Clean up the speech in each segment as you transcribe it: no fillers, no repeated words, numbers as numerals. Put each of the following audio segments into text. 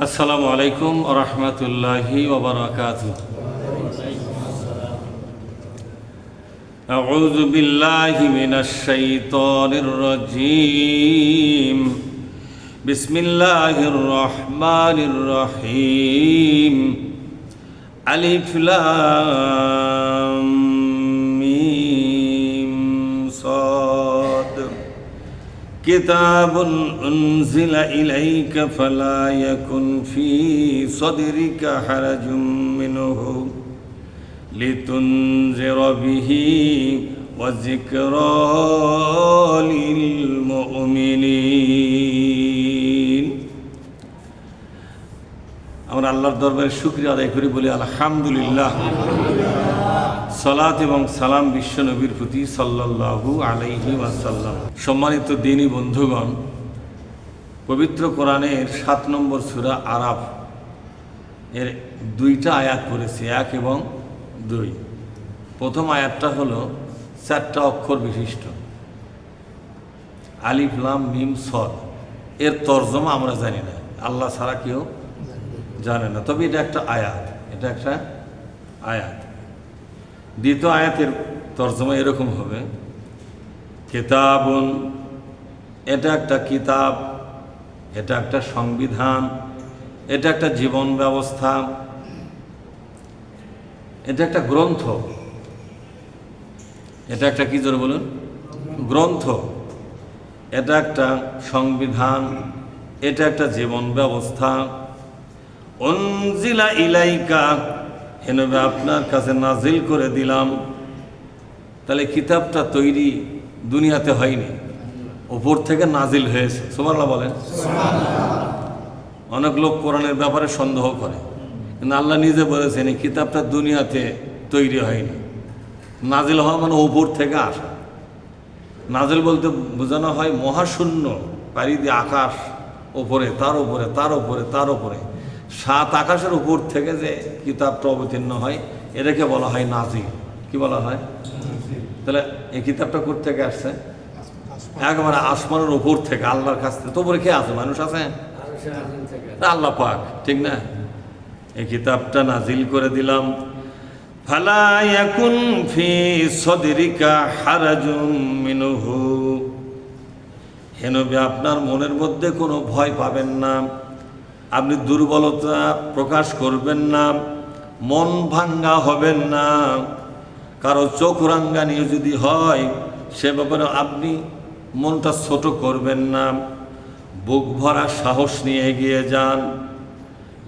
আসসালামু আলাইকুম ওয়া রাহমাতুল্লাহি ওয়া বারাকাতুহু। আউযু বিল্লাহি মিনাশ শাইতানির রাজীম। বিসমিল্লাহির রহমানির রহিম। আলিফ লাম মিম সাদ। কিতাবুন উনজিলা ইলাইকা ফালা ইয়াকুন ফি সাদরিকা হারাজুম মিনহু লিতুনজিরা বিহি ওয়া যিকরা লিল মুমিনিন। আমরা আল্লাহর দরবারে শুকরিয়া আদায় করি, বলি আলহামদুলিল্লাহ। সালাত এবং সালাম বিশ্ব নবীর প্রতি সাল্লাল্লাহু আলাইহি ওয়াসাল্লাম। সম্মানিত দ্বীনী বন্ধুগণ, পবিত্র কোরআনের 7 নম্বর সূরা আরাফ এর 2টা আয়াত পড়েছি, 1 এবং 2। প্রথম আয়াতটা হলো 4টা অক্ষর বিশিষ্ট, আলিফ লাম মিম সদ। এর তর্জমা আমরা জানি না, আল্লাহ ছাড়া কেউ জানে না, তবে এটা একটা আয়াত, এটা একটা আয়াত। দ্বিতীয় আয়াতের তর্জমা এরকম হবে, কিতাবুন, এটা একটা কিতাব, এটা একটা সংবিধান, এটা একটা জীবন ব্যবস্থা, এটা একটা গ্রন্থ। এটা একটা কি জোরে বলুন? গ্রন্থ। এটা একটা সংবিধান, এটা একটা জীবন ব্যবস্থা। উনজিলা ইলাইকা, হে নবী আপনার কাছে নাজিল করে দিলাম। তাহলে কিতাবটা তৈরি দুনিয়াতে হয়নি, উপর থেকে নাজিল হয়েছে। সুবহানাল্লাহ বলেন। অনেক লোক কোরআনের ব্যাপারে সন্দেহ করে, কিন্তু আল্লাহ নিজে বলেছেন এই কিতাবটা দুনিয়াতে তৈরি হয়নি। নাজিল হওয়া মানে উপর থেকে আসা। নাজিল বলতে বোঝানো হয় মহাশূন্য পাড়ি দিয়ে আকাশ, ওপরে তার উপরে তার উপরে তার উপরে 7 আকাশের উপর থেকে যে কিতাবটা অবতীর্ণ হয়, এটাকে বলা হয় নাজিল। কি বলা হয়? তাহলে এই কিতাবটা কোথা থেকে আসছে? একেবারে আসমানের উপর থেকে, আল্লাহর কাছ থেকে। তো উপরে কে আছে? মানুষ আছে? আল্লাহ পাক, ঠিক না? এই কিতাবটা নাজিল করে দিলাম। ফালা ইয়াকুন ফি সাদরিকা হারাজুম মিনহু, হে নবী আপনার মনের মধ্যে কোনো ভয় পাবেন না, আপনি দুর্বলতা প্রকাশ করবেন না, মন ভাঙ্গা হবেন না। কারো চোখ রাঙ্গানি যদি হয় সে ব্যাপারে আপনি মনটা ছোট করবেন না, বুক ভরা সাহস নিয়ে এগিয়ে যান।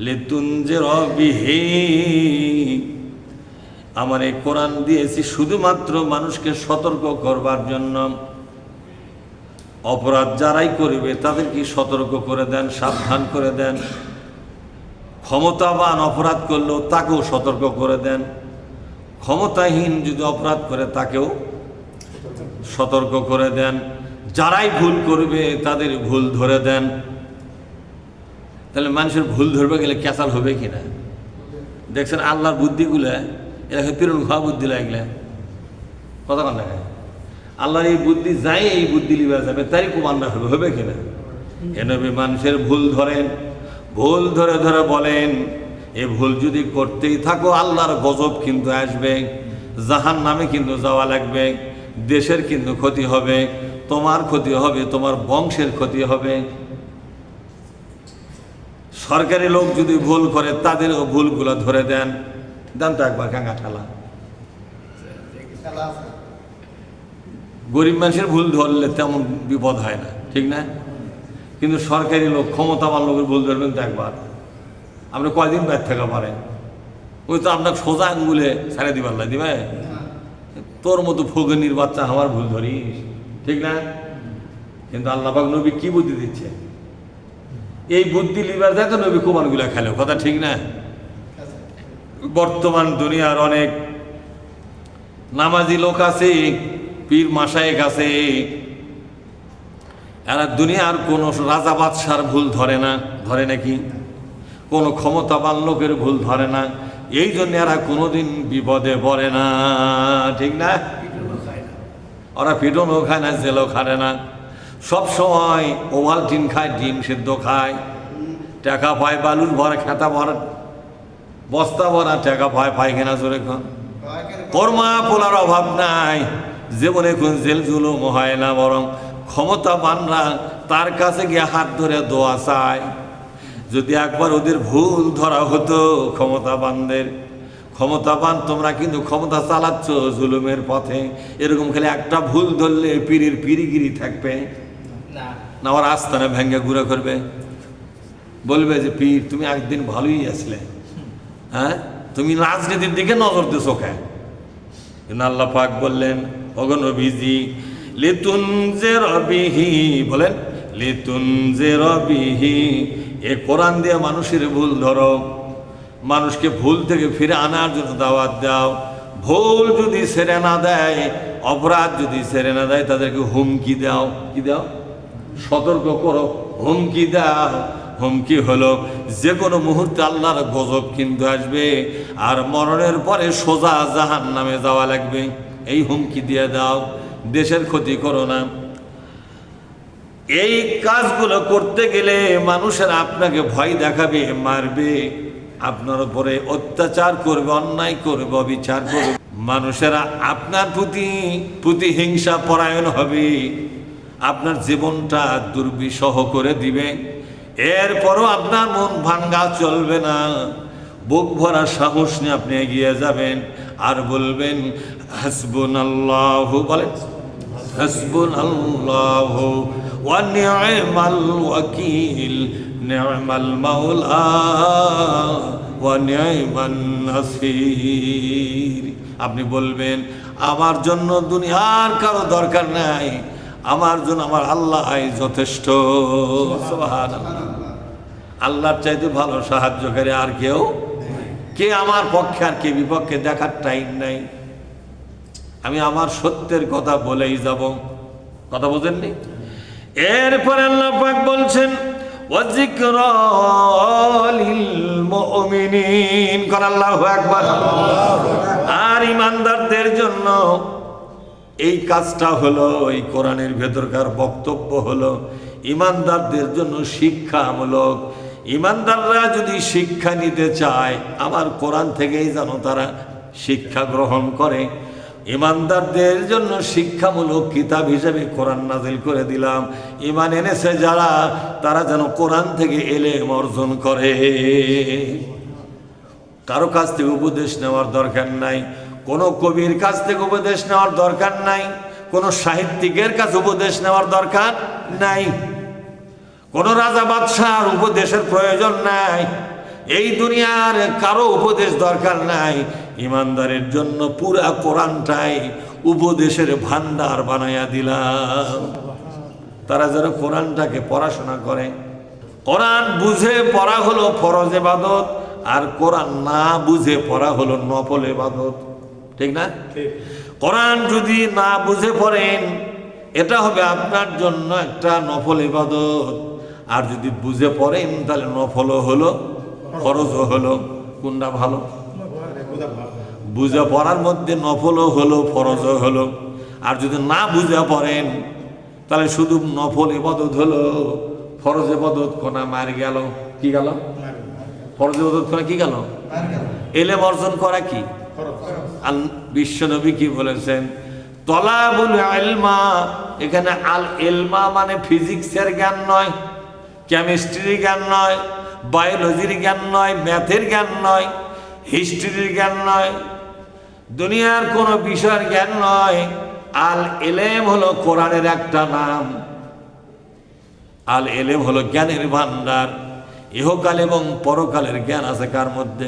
লিতুনজিরা বিহি, আমার এই কোরআন দিয়েছি শুধুমাত্র মানুষকে সতর্ক করবার জন্য। অপরাধ যারাই করবে তাদেরকে সতর্ক করে দেন, সাবধান করে দেন। ক্ষমতাবান অপরাধ করলেও তাকেও সতর্ক করে দেন। ক্ষমতাহীন যদি অপরাধ করে তাকেও সতর্ক করে দেন। যারাই ভুল করবে তাদের ভুল ধরে দেন। তাহলে মানুষের ভুল ধরবে গেলে ক্যাচাল হবে কিনা? দেখছেন আল্লাহর বুদ্ধিগুলো এলাকা পিরন খাওয়া বুদ্ধি লাগলে কথা কন দেখায়। আল্লাহর এই বুদ্ধি যাই, এই বুদ্ধি লিবা যাবে, তারই কুমান্ডা হবে, হবে কিনা? এনবে মানুষের ভুল ধরেন, ভুল ধরে ধরে বলেন এ ভুল যদি করতেই থাকো আল্লাহর গজব কিন্তু আসবে, জাহান্নামে কিন্তু যাওয়া লাগবে, দেশের কিন্তু ক্ষতি হবে, তোমার ক্ষতি হবে, তোমার বংশের ক্ষতি হবে। সরকারি লোক যদি ভুল করে তাদেরও ভুলগুলো ধরে দেন। দেন তো একবার কাঙ্গা ঠেলা। গরিব মানুষের ভুল ধরলে তেমন বিপদ হয় না, ঠিক না? কিন্তু সরকারি লোক, ক্ষমতাবান লোকের ভুল ধরবেন তো একবার, আপনি কয়দিন বাইর থাকা পারেন? ওই তো আপনাকে সোজা আঙ্গুলে ছাড়ে দিবার দিবে। তোর মতো ফকিনীর বাচ্চা আমার ভুল ধরিস, ঠিক না? কিন্তু আল্লাহ পাক নবী কি বুদ্ধি দিচ্ছে? এই বুদ্ধি লিবার যায় তো নবী কুমারগুলা খেলো, কথা ঠিক না? বর্তমান দুনিয়ার অনেক নামাজি লোক আছে, পীর মাশায়েখ আছে, এরা দুনিয়ার কোনো রাজা বাদশার ভুল ধরে না, ধরে নাকি? কোনো ক্ষমতাবান লোকের ভুল ধরে না, এই জন্য এরা কোনোদিন বিপদে পড়ে না, ঠিক না? ওরা পিটনও খায় না, জেলও খায় না, সব সময় ওভালটিন খায়, ডিম সেদ্ধ খায়, টাকা পায় বালুর ভরা, খাতা ভরা, বস্তা ভরা টাকা পায়, পায়খানা জোরে খান। কর্মা পোলার অভাব নাই, জীবনে কোন জেল জুলুম হয় না, বরং ক্ষমতাবানরা তার কাছে গিয়ে হাত ধরে দোয়া চায়। যদি একবার ওদের ভুল ধরা হতো, ক্ষমতাবান তোমরা কিন্তু ক্ষমতা চালাচ্ছ জুলুমের পথে, এরকম খালি একটা ভুল ধরলে পীরের পিরিগিরি থাকবে না, ওর আস্থানে ভেঙ্গে ঘুরে করবে, বলবে যে পীর তুমি একদিন ভালোই আসলে, হ্যাঁ তুমি রাজনীতির দিকে নজর দিছো কেন? কিন্তু আল্লাহ পাক বললেন, ওগো নবীজি, লিতুনজিরা বিহি, বলেন লিতুনজিরা বিহি, এ কোরআন দিয়ে মানুষের ভুল ধরো, মানুষকে ভুল থেকে ফিরে আনার জন্য দাওয়াত দাও। ভুল যদি ছেড়ে না দেয়, অপরাধ যদি ছেড়ে না দেয়, তাদেরকে হুমকি দাও। কি দাও? সতর্ক করো, হুমকি দাও। হুমকি হলো যে কোনো মুহূর্তে আল্লাহর গজব কিন্তু আসবে, আর মরণের পরে সোজা জাহান্নামে যাওয়া লাগবে, এই হুমকি দিয়ে দাও। দেশের ক্ষতি করো না। এই কাজগুলো করতে গেলে মানুষের আপনাকে ভয় দেখাবে, মারবে, আপনার উপরে অত্যাচার করবে, অন্যায় করবে, অবিচার করবে, মানুষেরা আপনার প্রতি হিংসা পরায়ণ হবে, আপনার জীবনটা দুর্বিষহ করে দিবে। এরপরও আপনার মন ভাঙ্গা চলবে না, বুক ভরা সাহস নিয়ে আপনি এগিয়ে যাবেন আর বলবেন হাসবুনাল্লাহু, বলেন হাসবুনাল্লাহু ওয়া নি'মাল ওয়াকিল, নি'মাল মাওলা ওয়া নি'মান নাসির। আপনি বলবেন আমার জন্য দুনিয়ার কারো দরকার নাই, আমার জন্য আমার আল্লাহ যথেষ্ট। সুবহানাল্লাহ। আল্লাহর চাইতে ভালো সাহায্যকারী আর কেউ, কে আমার পক্ষে আর কে বিপক্ষে দেখার টাইম নাই। আমি আমার সত্যের কথা বলেই যাব, কথা বোঝেননি? এরপরে আল্লাহ পাক বলছেন ওয়াজিকরা লিল মুমিনিন, কোন আল্লাহু আকবার। আর ইমানদারদের জন্য এই কাজটা হলো, এই কোরআনের ভেতরকার বক্তব্য হলো ইমানদারদের জন্য শিক্ষামূলক। ইমানদাররা যদি শিক্ষা নিতে চায়, আমার কোরআন থেকেই যেন তারা শিক্ষা গ্রহণ করে। ইমানদারদের জন্য শিক্ষামূলক কিতাব হিসেবে কোরআন নাজিল করে দিলাম। ঈমান এনেছে যারা, তারা যেন কোরআন থেকে ইলম অর্জন করে। কারো কাছ থেকে উপদেশ নেওয়ার দরকার নাই, কোনো কবির কাছ থেকে উপদেশ নেওয়ার দরকার নাই, কোনো সাহিত্যিকের কাছে উপদেশ নেওয়ার দরকার নাই, কোনো রাজা বাদশার উপদেশের প্রয়োজন নাই, এই দুনিয়ার কারো উপদেশ দরকার নাই। ইমানদারের জন্য পুরা কোরআনটাই উপদেশের ভান্ডার বানাইয়া দিলাম। তারা যেন কোরআনটাকে পড়াশোনা করে। কোরআন বুঝে পড়া হলো ফরজ ইবাদত, আর কোরআন না বুঝে পড়া হলো নফল ইবাদত, ঠিক না? কোরআন যদি না বুঝে পড়েন, এটা হবে আপনার জন্য একটা নফল ইবাদত, আর যদি বুঝে পড়েন তাহলে নফলও হলো ফরজও হলো। কোনটা ভালো? বুঝে পড়ার মধ্যে নফলও হলো ফরজও হলো। আর যদি না বুঝে পড়েন তাহলে শুধু নফল ইবাদত হলো, ফরজ ইবাদত কোনা মার গেল। কি গেল? ফরজ ইবাদত কোনা কি গেল? ইলম অর্জন করা কি? বিশ্বনবী কি বলেছেন? তলাবুল ইলমা, এখানে আল ইলমা মানে ফিজিক্সের জ্ঞান নয়, কেমিস্ট্রির জ্ঞান নয়, বায়োলজির জ্ঞান নয়, ম্যাথের জ্ঞান নয়, হিস্ট্রির জ্ঞান নয়, দুনিয়ার কোনো বিষয়ের জ্ঞান নয়। আল ইলম হলো কোরআনের একটা নাম। আল ইলম হলো জ্ঞানের ভান্ডার। ইহকাল এবং পরকালের জ্ঞান আছে কার মধ্যে?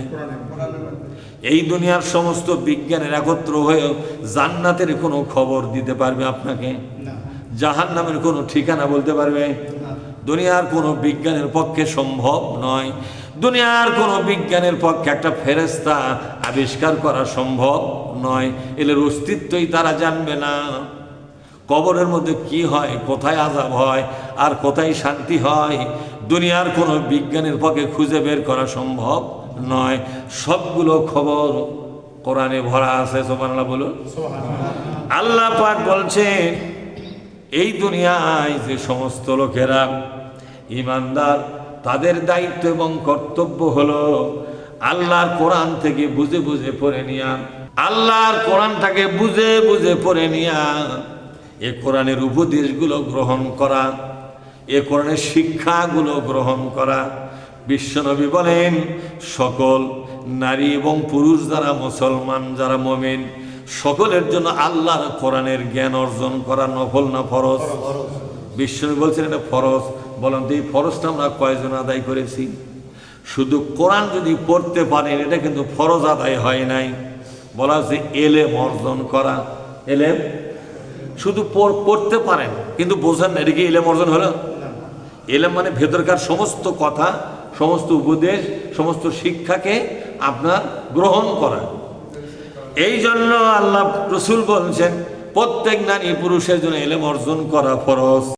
এই দুনিয়ার সমস্ত বিজ্ঞানের একত্র হয়ে জান্নাতের কোনো খবর দিতে পারবে আপনাকে? জাহান্নামের কোনো ঠিকানা বলতে পারবে? দুনিয়ার কোনো বিজ্ঞানের পক্ষে সম্ভব নয়। দুনিয়ার কোনো বিজ্ঞানের পক্ষে একটা ফেরেশতা আবিষ্কার করা সম্ভব নয়। এর অস্তিত্বই তারা জানবে না। কবরের মধ্যে কি হয়, কোথায় আযাব হয় আর কোথায় শান্তি হয়, দুনিয়ার কোনো বিজ্ঞানের পক্ষে খুঁজে বের করা সম্ভব নয়। সবগুলো খবর কোরআনে ভরা আছে। সুবহানাল্লাহ বলুন। আল্লাহ পাক বলছেন, এই দুনিয়ায় যে সমস্ত লোকেরা ইমানদার তাদের দায়িত্ব এবং কর্তব্য হলো আল্লাহর কোরআন থেকে বুঝে বুঝে পড়ে নিয়া, আল্লাহর কোরআনটাকে বুঝে বুঝে পড়ে নিয়া এ কোরআনের উপদেশগুলো গ্রহণ করা, এ কোরআনের শিক্ষাগুলো গ্রহণ করা। বিশ্বনবী বলেন, সকল নারী এবং পুরুষ যারা মুসলমান, যারা মুমিন, সকলের জন্য আল্লাহর কোরআনের জ্ঞান অর্জন করা নফল না ফরজ? বিশ্বনবী বলছেন এটা ফরজ। বলেন তো এই ফরজটা আমরা কয়জন আদায় করেছি? শুধু কোরআন যদি পড়তে পারেন এটা কিন্তু ফরজ আদায় হয় নাই। বলা হচ্ছে এলেম অর্জন করা। এলেম শুধু পড়তে পারেন কিন্তু বোঝেন না, এটা কি এলেম অর্জন হলো? এলেম মানে ভেতরকার সমস্ত কথা, সমস্ত উপদেশ, সমস্ত শিক্ষাকে আপনার গ্রহণ করা। এই জন্য আল্লাহ রসুল বলছেন প্রত্যেক নারী পুরুষের জন্য এলেম অর্জন করা ফরজ।